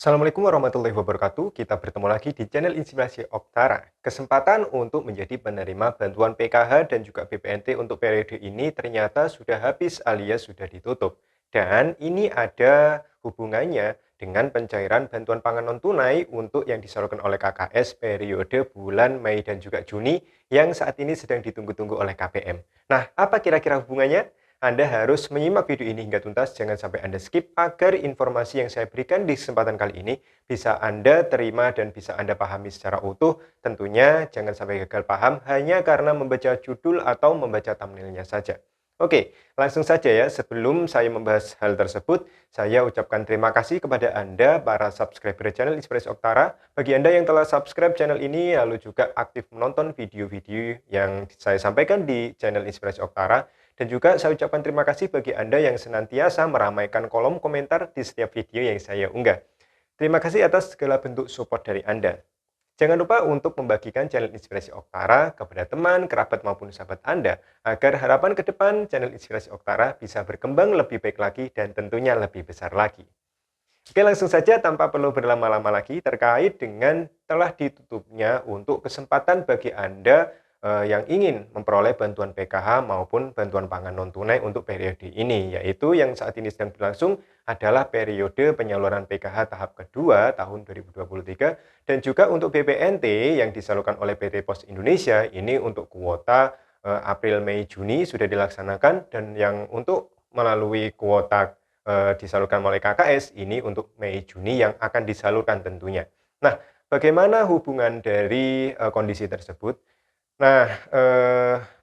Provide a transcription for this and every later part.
Assalamualaikum warahmatullahi wabarakatuh. Kita bertemu lagi di channel Inspirasi Oktara. Kesempatan untuk menjadi penerima bantuan PKH dan juga BPNT untuk periode ini ternyata sudah habis alias sudah ditutup. Dan ini ada hubungannya dengan pencairan bantuan pangan non-tunai untuk yang disalurkan oleh KKS periode bulan Mei dan juga Juni yang saat ini sedang ditunggu-tunggu oleh KPM. Nah, apa kira-kira hubungannya? Anda harus menyimak video ini hingga tuntas, jangan sampai Anda skip agar informasi yang saya berikan di kesempatan kali ini bisa Anda terima dan bisa Anda pahami secara utuh. Tentunya jangan sampai gagal paham hanya karena membaca judul atau membaca thumbnailnya saja. Oke, langsung saja ya. Sebelum saya membahas hal tersebut, saya ucapkan terima kasih kepada Anda, para subscriber channel Inspirasi Oktara. Bagi Anda yang telah subscribe channel ini, lalu juga aktif menonton video-video yang saya sampaikan di channel Inspirasi Oktara. Dan juga saya ucapkan terima kasih bagi Anda yang senantiasa meramaikan kolom komentar di setiap video yang saya unggah. Terima kasih atas segala bentuk support dari Anda. Jangan lupa untuk membagikan channel Inspirasi Oktara kepada teman, kerabat maupun sahabat Anda agar harapan ke depan channel Inspirasi Oktara bisa berkembang lebih baik lagi dan tentunya lebih besar lagi. Oke, langsung saja tanpa perlu berlama-lama lagi terkait dengan telah ditutupnya untuk kesempatan bagi Anda yang ingin memperoleh bantuan PKH maupun bantuan pangan non-tunai untuk periode ini, yaitu yang saat ini sedang berlangsung adalah periode penyaluran PKH tahap kedua tahun 2023 dan juga untuk BPNT yang disalurkan oleh PT Pos Indonesia ini untuk kuota April, Mei, Juni sudah dilaksanakan dan yang untuk melalui kuota disalurkan oleh KKS ini untuk Mei Juni yang akan disalurkan tentunya. Nah, bagaimana hubungan dari kondisi tersebut? Nah,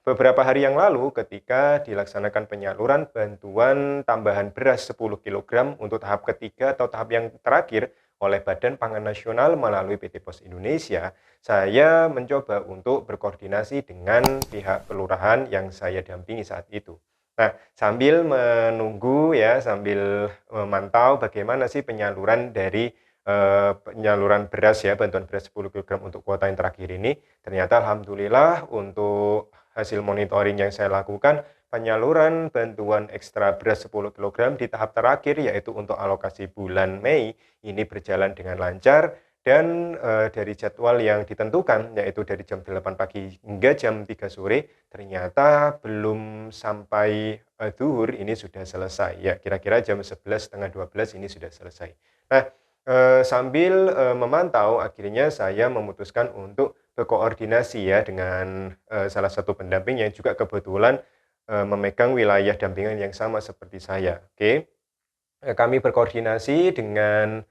beberapa hari yang lalu ketika dilaksanakan penyaluran bantuan tambahan beras 10 kilogram untuk tahap ketiga atau tahap yang terakhir oleh Badan Pangan Nasional melalui PT Pos Indonesia, saya mencoba untuk berkoordinasi dengan pihak kelurahan yang saya dampingi saat itu. Nah, sambil menunggu ya, sambil memantau bagaimana sih penyaluran dari penyaluran beras ya, bantuan beras 10 kilogram untuk kuota yang terakhir ini, ternyata alhamdulillah untuk hasil monitoring yang saya lakukan, penyaluran bantuan ekstra beras 10 kilogram di tahap terakhir yaitu untuk alokasi bulan Mei ini berjalan dengan lancar dan dari jadwal yang ditentukan yaitu dari jam 8 pagi hingga jam 3 sore ternyata belum sampai zuhur ini sudah selesai ya, kira-kira jam 11 setengah 12 ini sudah selesai. Nah, sambil memantau akhirnya saya memutuskan untuk berkoordinasi ya dengan salah satu pendamping yang juga kebetulan memegang wilayah dampingan yang sama seperti saya. Oke. Kami berkoordinasi dengan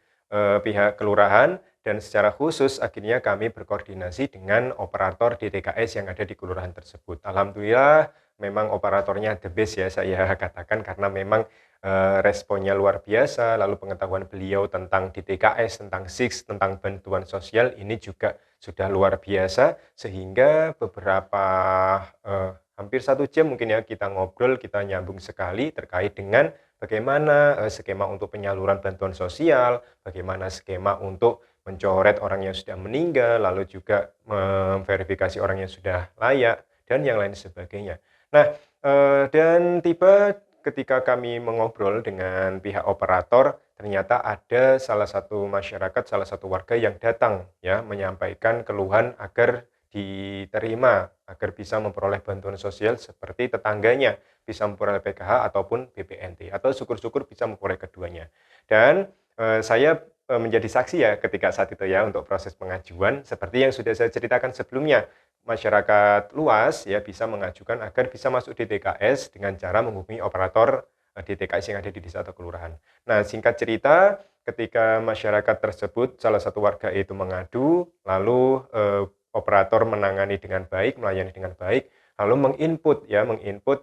pihak kelurahan dan secara khusus akhirnya kami berkoordinasi dengan operator DTKS yang ada di kelurahan tersebut. Alhamdulillah memang operatornya the best ya saya katakan karena memang responnya luar biasa, lalu pengetahuan beliau tentang DTKS, tentang SIX, tentang bantuan sosial ini juga sudah luar biasa sehingga beberapa hampir 1 jam mungkin ya kita ngobrol, kita nyambung sekali terkait dengan bagaimana skema untuk penyaluran bantuan sosial, bagaimana skema untuk mencoret orang yang sudah meninggal, lalu juga memverifikasi orang yang sudah layak, dan yang lain sebagainya. Nah, dan tiba ketika kami mengobrol dengan pihak operator, ternyata ada salah satu masyarakat, salah satu warga yang datang ya menyampaikan keluhan agar diterima, agar bisa memperoleh bantuan sosial seperti tetangganya, bisa memperoleh PKH ataupun BPNT, atau syukur-syukur bisa memperoleh keduanya. Dan saya menjadi saksi ya ketika saat itu ya untuk proses pengajuan seperti yang sudah saya ceritakan sebelumnya. Masyarakat luas ya bisa mengajukan agar bisa masuk DTKS dengan cara menghubungi operator DTKS yang ada di desa atau kelurahan. Nah, singkat cerita, ketika masyarakat tersebut salah satu warga itu mengadu, lalu operator menangani dengan baik, melayani dengan baik, lalu menginput ya, menginput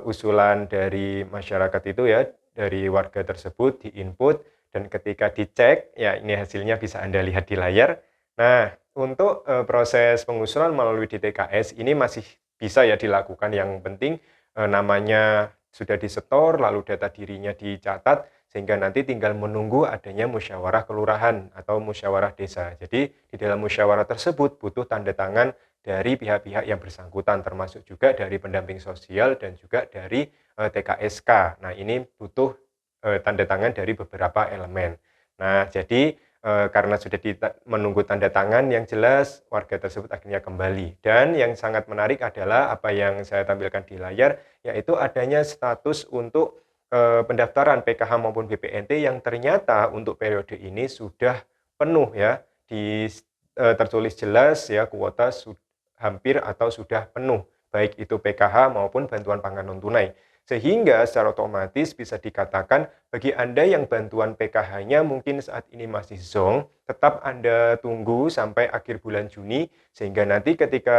usulan dari masyarakat itu ya, dari warga tersebut diinput dan ketika dicek, ya ini hasilnya bisa Anda lihat di layar. Nah, untuk proses pengusulan melalui DTKS ini masih bisa ya dilakukan, yang penting namanya sudah disetor, lalu data dirinya dicatat, sehingga nanti tinggal menunggu adanya musyawarah kelurahan atau musyawarah desa. Jadi di dalam musyawarah tersebut butuh tanda tangan dari pihak-pihak yang bersangkutan, termasuk juga dari pendamping sosial dan juga dari TKSK. Nah, ini butuh tanda tangan dari beberapa elemen. Nah, jadi karena sudah menunggu tanda tangan yang jelas, warga tersebut akhirnya kembali. Dan yang sangat menarik adalah apa yang saya tampilkan di layar, yaitu adanya status untuk pendaftaran PKH maupun BPNT yang ternyata untuk periode ini sudah penuh ya, tertulis jelas ya kuota hampir atau sudah penuh, baik itu PKH maupun bantuan pangan non tunai. Sehingga secara otomatis bisa dikatakan bagi Anda yang bantuan PKH-nya mungkin saat ini masih zonk, tetap Anda tunggu sampai akhir bulan Juni, sehingga nanti ketika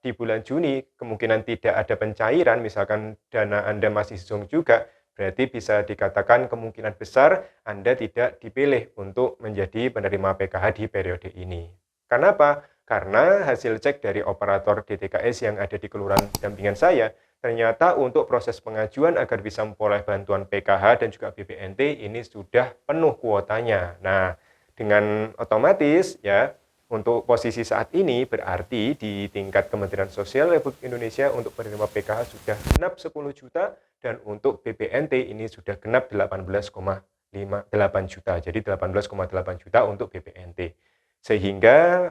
di bulan Juni kemungkinan tidak ada pencairan, misalkan dana Anda masih zonk juga, berarti bisa dikatakan kemungkinan besar Anda tidak dipilih untuk menjadi penerima PKH di periode ini. Karena apa? Karena hasil cek dari operator DTKS yang ada di kelurahan dampingan saya, ternyata untuk proses pengajuan agar bisa memperoleh bantuan PKH dan juga BPNT ini sudah penuh kuotanya. Nah, dengan otomatis ya, untuk posisi saat ini berarti di tingkat Kementerian Sosial Republik Indonesia untuk penerima PKH sudah genap 10 juta dan untuk BPNT ini sudah genap 18,8 juta. Jadi 18,8 juta untuk BPNT. Sehingga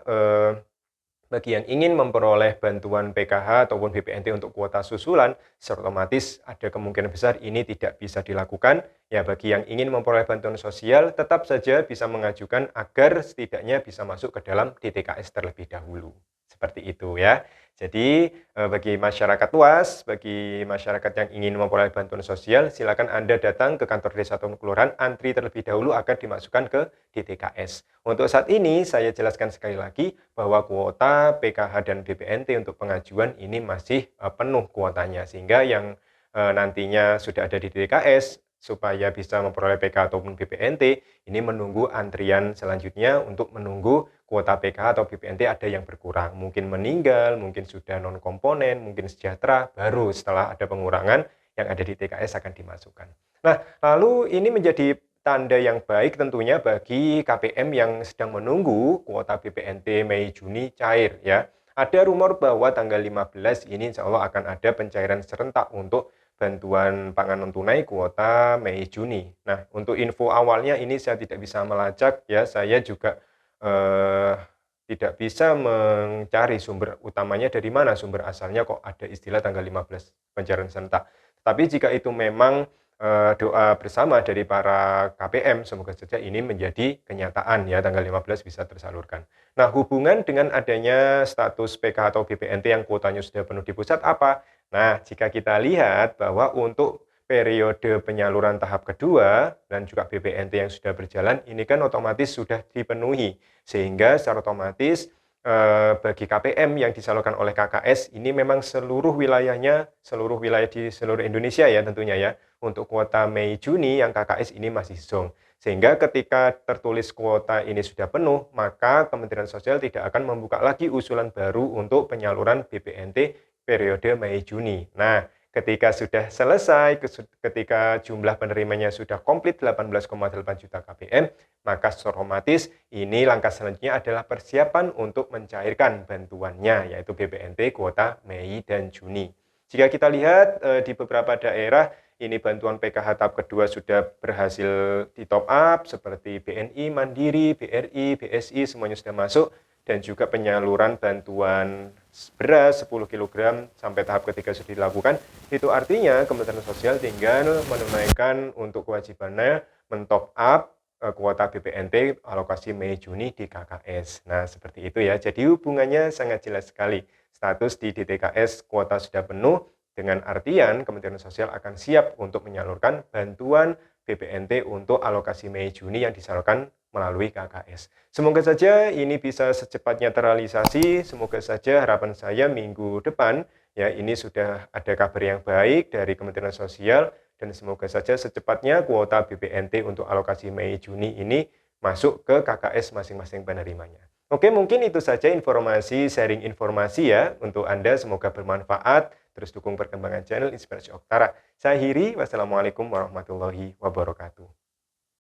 bagi yang ingin memperoleh bantuan PKH ataupun BPNT untuk kuota susulan, secara otomatis ada kemungkinan besar ini tidak bisa dilakukan. Ya, bagi yang ingin memperoleh bantuan sosial, tetap saja bisa mengajukan agar setidaknya bisa masuk ke dalam DTKS terlebih dahulu. Seperti itu ya. Jadi, bagi masyarakat luas, bagi masyarakat yang ingin memperoleh bantuan sosial, silakan Anda datang ke kantor desa atau kelurahan, antri terlebih dahulu agar dimasukkan ke DTKS. Untuk saat ini, saya jelaskan sekali lagi bahwa kuota PKH dan BPNT untuk pengajuan ini masih penuh kuotanya, sehingga yang nantinya sudah ada di DTKS supaya bisa memperoleh PKH ataupun BPNT, ini menunggu antrian selanjutnya untuk menunggu kuota PKH atau BPNT ada yang berkurang. Mungkin meninggal, mungkin sudah non-komponen, mungkin sejahtera, baru setelah ada pengurangan yang ada di TKS akan dimasukkan. Nah, lalu ini menjadi tanda yang baik tentunya bagi KPM yang sedang menunggu kuota BPNT Mei Juni cair ya. Ada rumor bahwa tanggal 15 ini insya Allah akan ada pencairan serentak untuk bantuan pangan non tunai kuota Mei Juni. Nah, untuk info awalnya ini saya tidak bisa melacak ya, saya juga tidak bisa mencari sumber utamanya dari mana, sumber asalnya kok ada istilah tanggal 15 pencairan serentak. Tapi jika itu memang doa bersama dari para KPM, semoga saja ini menjadi kenyataan ya, tanggal 15 bisa tersalurkan. Nah, hubungan dengan adanya status PKH atau BPNT yang kuotanya sudah penuh di pusat apa? Nah, jika kita lihat bahwa untuk periode penyaluran tahap kedua dan juga BPNT yang sudah berjalan, ini kan otomatis sudah dipenuhi. Sehingga secara otomatis bagi KPM yang disalurkan oleh KKS, ini memang seluruh wilayahnya, seluruh wilayah di seluruh Indonesia ya tentunya ya, untuk kuota Mei Juni yang KKS ini masih zonk. Sehingga ketika tertulis kuota ini sudah penuh, maka Kementerian Sosial tidak akan membuka lagi usulan baru untuk penyaluran BPNT periode Mei Juni. Nah, ketika sudah selesai, ketika jumlah penerimanya sudah komplit 18,8 juta KPM, maka secara otomatis ini langkah selanjutnya adalah persiapan untuk mencairkan bantuannya, yaitu BPNT kuota Mei dan Juni. Jika kita lihat di beberapa daerah, ini bantuan PKH tahap kedua sudah berhasil di top up, seperti BNI, Mandiri, BRI, BSI, semuanya sudah masuk, dan juga penyaluran bantuan beras 10 kg sampai tahap ketiga sudah dilakukan. Itu artinya Kementerian Sosial tinggal menunaikan untuk kewajibannya men-top up kuota BPNT alokasi Mei Juni di KKS. Nah, seperti itu ya. Jadi hubungannya sangat jelas sekali. Status di DTKS kuota sudah penuh, dengan artian Kementerian Sosial akan siap untuk menyalurkan bantuan BPNT untuk alokasi Mei Juni yang disalurkan melalui KKS. Semoga saja ini bisa secepatnya terrealisasi, semoga saja harapan saya minggu depan ya ini sudah ada kabar yang baik dari Kementerian Sosial dan semoga saja secepatnya kuota BPNT untuk alokasi Mei Juni ini masuk ke KKS masing-masing penerimanya. Oke, mungkin itu saja informasi, sharing informasi ya untuk Anda, semoga bermanfaat. Terus dukung perkembangan channel Inspirasi Oktara. Saya Hiri, wassalamualaikum warahmatullahi wabarakatuh.